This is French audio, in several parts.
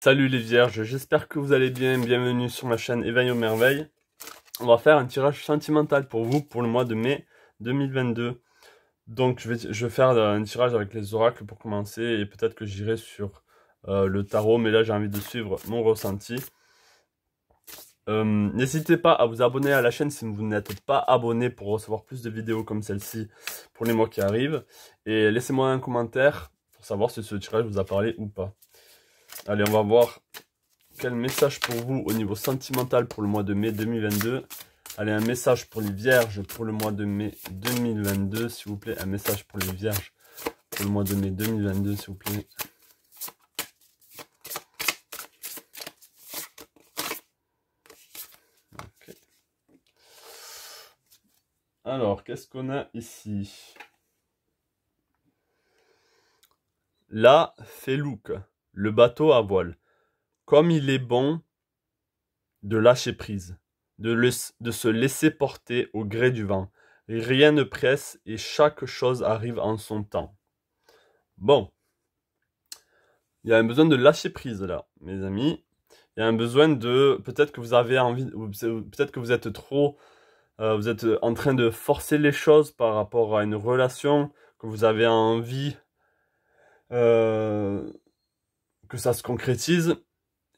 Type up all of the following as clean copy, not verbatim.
Salut les vierges, j'espère que vous allez bien, bienvenue sur ma chaîne Éveil aux merveilles. On va faire un tirage sentimental pour vous pour le mois de mai 2022. Donc je vais faire un tirage avec les oracles pour commencer et peut-être que j'irai sur le tarot, mais là j'ai envie de suivre mon ressenti. N'hésitez pas à vous abonner à la chaîne si vous n'êtes pas abonné pour recevoir plus de vidéos comme celle-ci pour les mois qui arrivent. Et laissez-moi un commentaire pour savoir si ce tirage vous a parlé ou pas. Allez, on va voir quel message pour vous au niveau sentimental pour le mois de mai 2022. Allez, un message pour les vierges pour le mois de mai 2022, s'il vous plaît. Un message pour les vierges pour le mois de mai 2022, s'il vous plaît. Okay. Alors, qu'est-ce qu'on a ici? La Felouk, le bateau à voile. Comme il est bon de lâcher prise, de se laisser porter au gré du vent. Rien ne presse et chaque chose arrive en son temps. Bon, il y a un besoin de lâcher prise là, mes amis. Il y a un besoin de... Peut-être que vous avez envie... Peut-être que vous êtes trop... vous êtes en train de forcer les choses par rapport à une relation, que vous avez envie que ça se concrétise.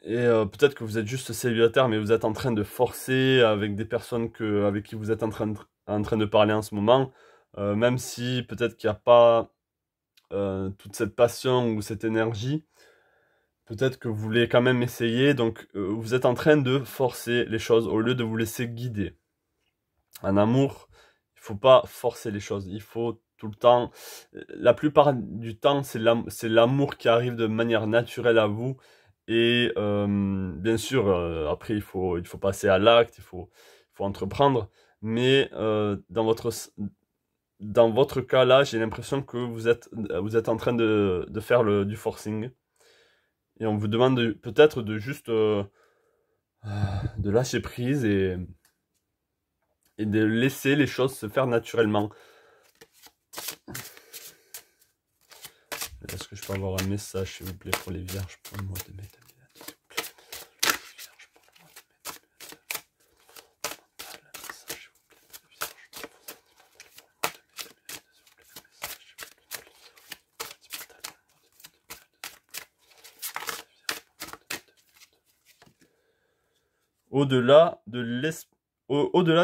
Et peut-être que vous êtes juste célibataire, mais vous êtes en train de forcer avec des personnes avec qui vous êtes en train de parler en ce moment. Même si peut-être qu'il n'y a pas toute cette passion ou cette énergie. Peut-être que vous voulez quand même essayer. Donc vous êtes en train de forcer les choses au lieu de vous laisser guider. En amour, il ne faut pas forcer les choses. Il faut tout le temps... La plupart du temps, c'est l'amour qui arrive de manière naturelle à vous. Et bien sûr, après, il faut passer à l'acte, il faut entreprendre. Mais dans votre cas là, j'ai l'impression que vous êtes en train de faire du forcing. Et on vous demande peut-être de juste de lâcher prise et de laisser les choses se faire naturellement. Est-ce que je peux avoir un message, s'il vous plaît, pour les vierges pour le mois de mai 2022? Au-delà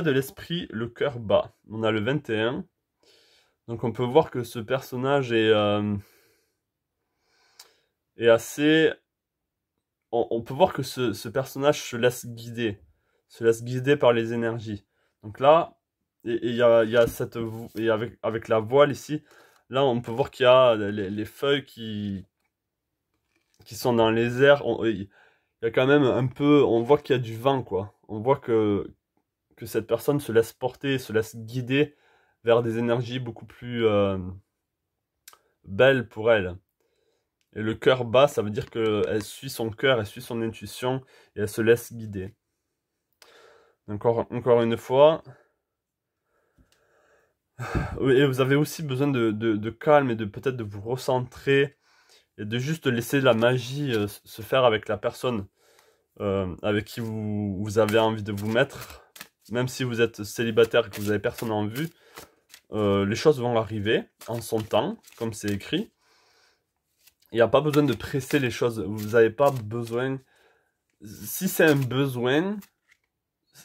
de l'esprit, le cœur bat. On a le 21. Donc on peut voir que ce personnage est assez... On peut voir que ce personnage se laisse guider par les énergies. Donc là, il y a cette... Et avec la voile ici, là on peut voir qu'il y a les feuilles qui sont dans les airs. Il y a quand même un peu... On voit qu'il y a du vent, quoi. On voit que cette personne se laisse porter, se laisse guider vers des énergies beaucoup plus belles pour elle. Et le cœur bat, ça veut dire qu'elle suit son cœur, elle suit son intuition et elle se laisse guider. Encore une fois. Et vous avez aussi besoin de calme et peut-être de vous recentrer et de juste laisser la magie se faire avec la personne avec qui vous avez envie de vous mettre. Même si vous êtes célibataire et que vous n'avez personne en vue, les choses vont arriver en son temps, comme c'est écrit. Il n'y a pas besoin de presser les choses. Vous n'avez pas besoin... Si c'est un besoin,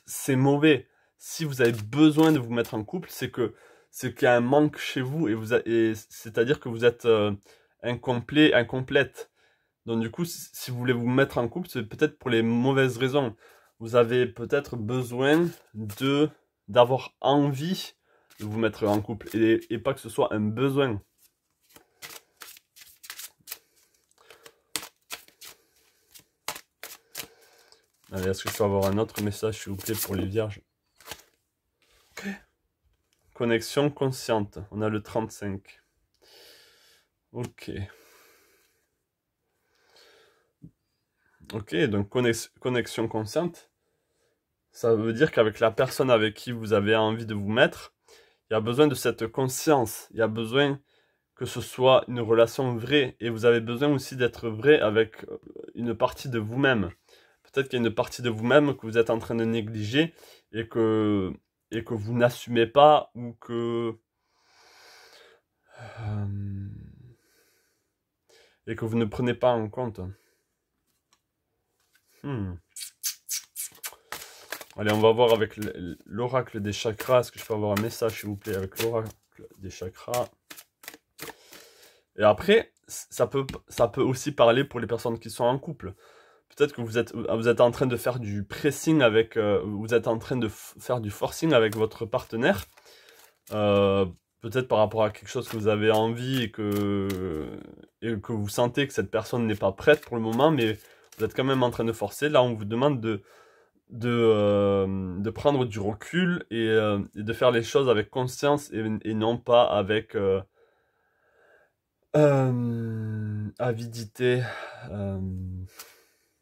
c'est mauvais. Si vous avez besoin de vous mettre en couple, c'est qu'il y a un manque chez vous. Et c'est-à-dire que vous êtes incomplet, incomplète. Donc du coup, si vous voulez vous mettre en couple, c'est peut-être pour les mauvaises raisons. Vous avez peut-être besoin d'avoir envie de vous mettre en couple. Et pas que ce soit un besoin. Allez, est-ce que je peux avoir un autre message, s'il vous plaît, pour les vierges? Okay. Connexion consciente. On a le 35. Ok. Ok, donc connexion consciente. Ça veut dire qu'avec la personne avec qui vous avez envie de vous mettre, il y a besoin de cette conscience. Il y a besoin que ce soit une relation vraie. Et vous avez besoin aussi d'être vrai avec une partie de vous-même. Peut-être qu'il y a une partie de vous-même que vous êtes en train de négliger et que, vous n'assumez pas ou euh, et que vous ne prenez pas en compte. Allez, on va voir avec l'oracle des chakras. Est-ce que je peux avoir un message, s'il vous plaît, avec l'oracle des chakras? Et après, ça peut aussi parler pour les personnes qui sont en couple. Peut-être que vous êtes en train de faire du pressing avec, vous êtes en train de faire du forcing avec votre partenaire. Peut-être par rapport à quelque chose que vous avez envie et que vous sentez que cette personne n'est pas prête pour le moment, mais vous êtes quand même en train de forcer. Là, on vous demande de prendre du recul et de faire les choses avec conscience et non pas avec avidité.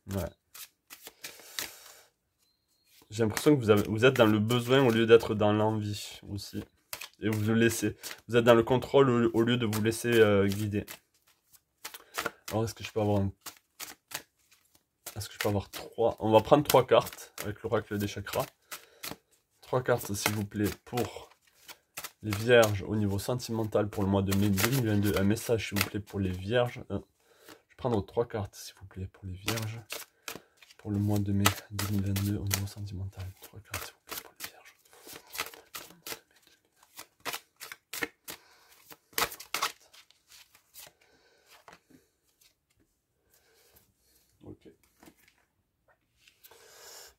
Ouais. J'ai l'impression que vous êtes dans le besoin au lieu d'être dans l'envie aussi. Et vous laissez. Vous êtes dans le contrôle au lieu de vous laisser guider. Alors est-ce que je peux avoir Est-ce que je peux avoir 3? On va prendre 3 cartes avec l'oracle des chakras. 3 cartes s'il vous plaît pour les vierges au niveau sentimental pour le mois de mai 2022. Un message s'il vous plaît pour les vierges. Je vais prendre 3 cartes s'il vous plaît pour les vierges. Pour le mois de mai 2022 au niveau sentimental. 3 cartes s'il vous plaît pour les vierges.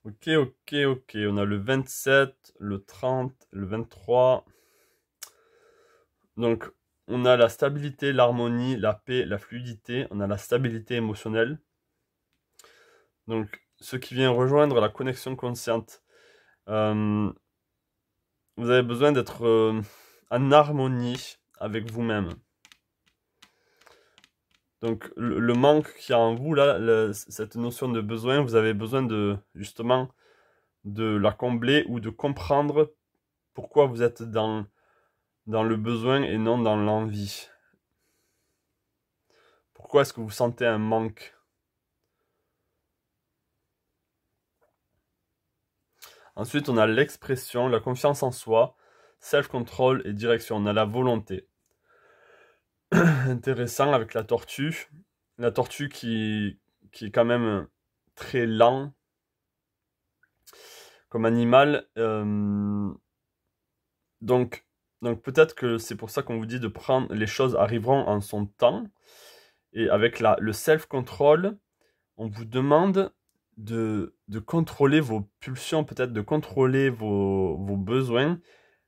Ok. Ok. On a le 27, le 30, le 23. Donc, on a la stabilité, l'harmonie, la paix, la fluidité. On a la stabilité émotionnelle. Donc, ce qui vient rejoindre la connexion consciente. Vous avez besoin d'être en harmonie avec vous-même. Donc, le manque qu'il y a en vous, là, cette notion de besoin, vous avez besoin justement, de la combler ou de comprendre pourquoi vous êtes dans le besoin et non dans l'envie. Pourquoi est-ce que vous sentez un manque? Ensuite, on a l'expression, la confiance en soi, self-control et direction. On a la volonté. Intéressant avec la tortue. La tortue qui est quand même très lent comme animal. Donc peut-être que c'est pour ça qu'on vous dit de prendre, les choses arriveront en son temps. Et avec le self-control, on vous demande de contrôler vos pulsions, peut-être de contrôler vos besoins,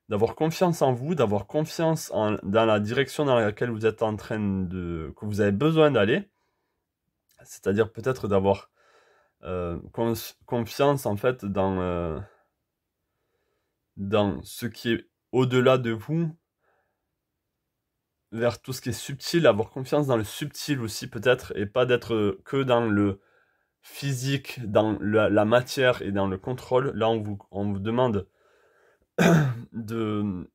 d'avoir confiance en vous, d'avoir confiance dans la direction dans laquelle vous êtes en train que vous avez besoin d'aller. C'est-à-dire peut-être d'avoir confiance en fait dans ce qui est au-delà de vous, vers tout ce qui est subtil, avoir confiance dans le subtil aussi peut-être, et pas d'être que dans le physique, dans la matière et dans le contrôle. Là, on vous demande de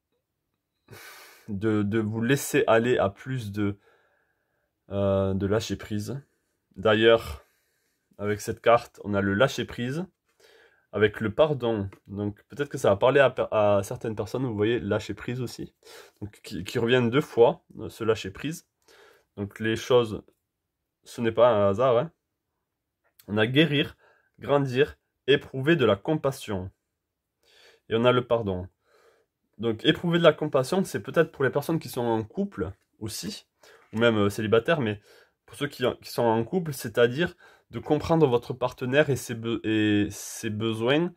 vous laisser aller à plus de lâcher prise. D'ailleurs, avec cette carte, on a le lâcher prise, avec le pardon. Donc peut-être que ça va parler à certaines personnes, vous voyez, lâcher prise aussi. Donc qui reviennent 2 fois, ce lâcher prise. Donc les choses, ce n'est pas un hasard, hein. On a guérir, grandir, éprouver de la compassion. Et on a le pardon. Donc éprouver de la compassion, c'est peut-être pour les personnes qui sont en couple aussi, ou même célibataires, mais pour ceux qui sont en couple, c'est-à-dire de comprendre votre partenaire et ses besoins,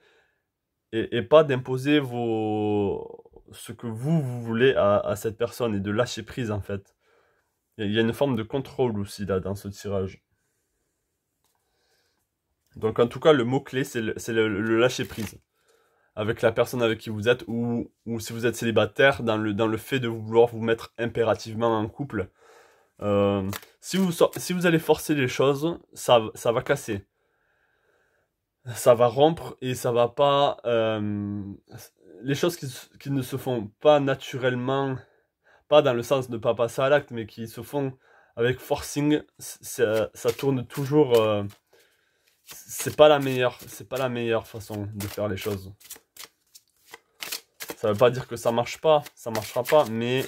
et pas d'imposer ce que vous voulez à cette personne, et de lâcher prise en fait. Il y a une forme de contrôle aussi là dans ce tirage. Donc en tout cas, le mot-clé, c'est le lâcher prise. Avec la personne avec qui vous êtes, ou si vous êtes célibataire, dans le fait de vouloir vous mettre impérativement en couple. Si vous allez forcer les choses, ça va casser. Ça va rompre et ça va pas... les choses qui ne se font pas naturellement pas dans le sens de ne pas passer à l'acte, mais qui se font avec forcing, ça tourne toujours... c'est pas la meilleure façon de faire les choses. Ça veut pas dire que ça marchera pas, mais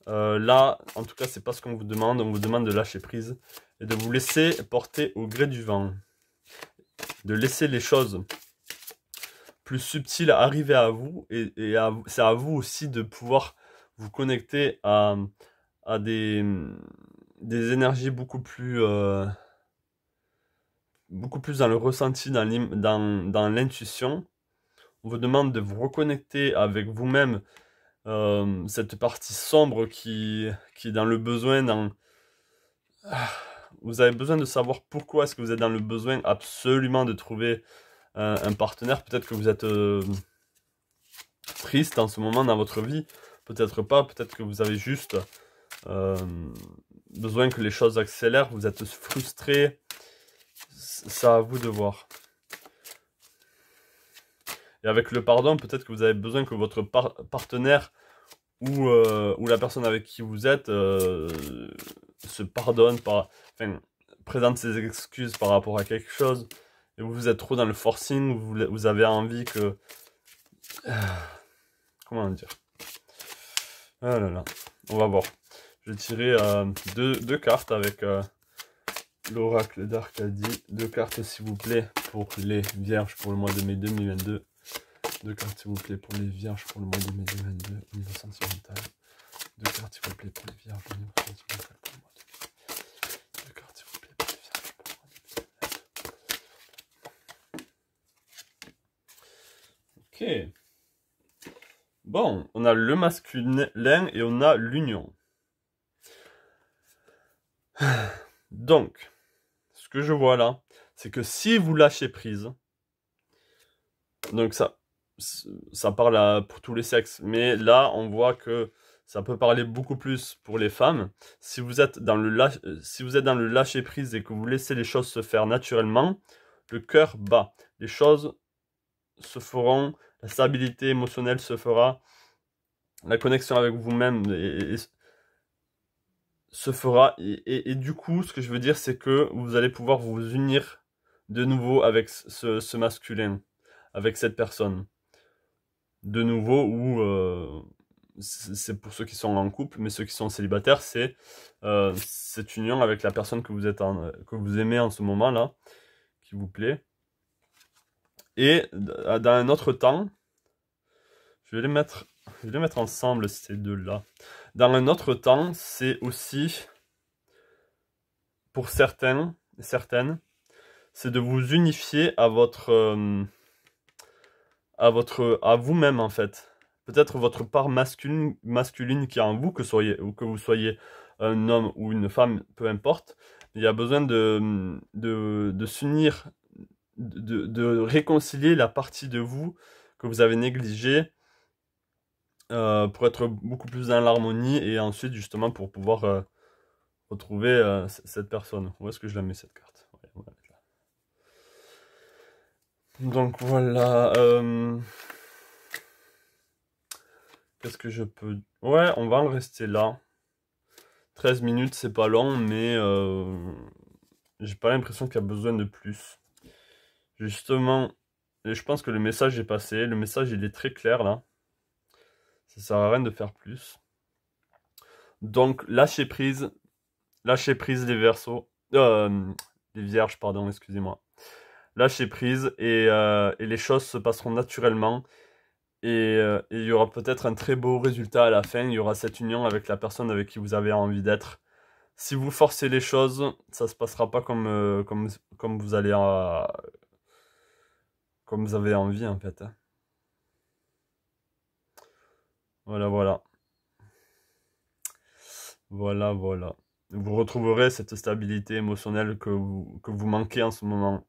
là, en tout cas, c'est pas ce qu'on vous demande. On vous demande de lâcher prise et de vous laisser porter au gré du vent. De laisser les choses plus subtiles arriver à vous, et c'est à vous aussi de pouvoir vous connecter à des énergies beaucoup plus dans le ressenti, dans l'intuition. On vous demande de vous reconnecter avec vous-même, cette partie sombre qui est dans le besoin, vous avez besoin de savoir pourquoi est-ce que vous êtes dans le besoin absolument de trouver un partenaire. Peut-être que vous êtes triste en ce moment dans votre vie, peut-être pas, peut-être que vous avez juste besoin que les choses accélèrent, vous êtes frustré, c'est à vous de voir. Et avec le pardon, peut-être que vous avez besoin que votre partenaire ou la personne avec qui vous êtes se pardonne, présente ses excuses par rapport à quelque chose, et vous êtes trop dans le forcing, vous avez envie que... comment dire? Ah là là, on va voir. Je vais tirer deux cartes avec l'oracle d'Arcadie. 2 cartes s'il vous plaît pour les vierges pour le mois de mai 2022. 2 cartes s'il vous plaît pour les vierges pour le mois de mai 2022 au niveau sentimental. 2 cartes s'il vous plaît pour les vierges au niveau sentimental pour le mois de mai. 2 cartes s'il vous plaît pour les vierges pour le mois de mai. Ok. Bon, on a le masculin et on a l'union. Donc, ce que je vois là, c'est que si vous lâchez prise, donc ça parle pour tous les sexes, mais là on voit que ça peut parler beaucoup plus pour les femmes. Si vous êtes dans le lâcher prise et que vous laissez les choses se faire naturellement, le cœur bat, les choses se feront, la stabilité émotionnelle se fera, la connexion avec vous-même se fera, et du coup, ce que je veux dire, c'est que vous allez pouvoir vous unir de nouveau avec ce masculin, avec cette personne. De nouveau, ou c'est pour ceux qui sont en couple, mais ceux qui sont célibataires, c'est cette union avec la personne que vous aimez en ce moment-là, qui vous plaît. Et dans un autre temps, je vais les mettre ensemble, ces deux-là. Dans un autre temps, c'est aussi, pour certaines, c'est de vous unifier à vous-même, en fait. Peut-être votre part masculine qui est en vous, que vous soyez un homme ou une femme, peu importe. Il y a besoin de s'unir, de réconcilier la partie de vous que vous avez négligée, pour être beaucoup plus dans l'harmonie, et ensuite justement pour pouvoir retrouver cette personne. Où est-ce que je la mets, cette carte? Ouais, voilà. Donc voilà. Qu'est-ce que je peux... Ouais, on va en rester là. 13 minutes, c'est pas long, mais j'ai pas l'impression qu'il y a besoin de plus. Justement, et je pense que le message est passé. Le message, il est très clair, là. Ça sert à rien de faire plus. Donc, lâchez prise les Verseaux. Les Vierges, pardon, excusez-moi. Lâchez prise, et les choses se passeront naturellement. Et il y aura peut-être un très beau résultat à la fin. Il y aura cette union avec la personne avec qui vous avez envie d'être. Si vous forcez les choses, ça se passera pas comme vous allez comme vous avez envie, en fait. Voilà, voilà. Voilà, voilà. Vous retrouverez cette stabilité émotionnelle que vous manquez en ce moment.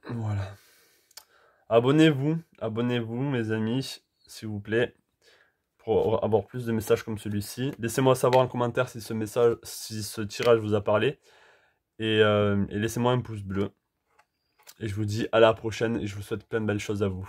Voilà. Abonnez-vous, mes amis, s'il vous plaît, pour avoir plus de messages comme celui-ci. Laissez-moi savoir en commentaire si ce tirage vous a parlé. Et laissez-moi un pouce bleu. Et je vous dis à la prochaine, et je vous souhaite plein de belles choses à vous.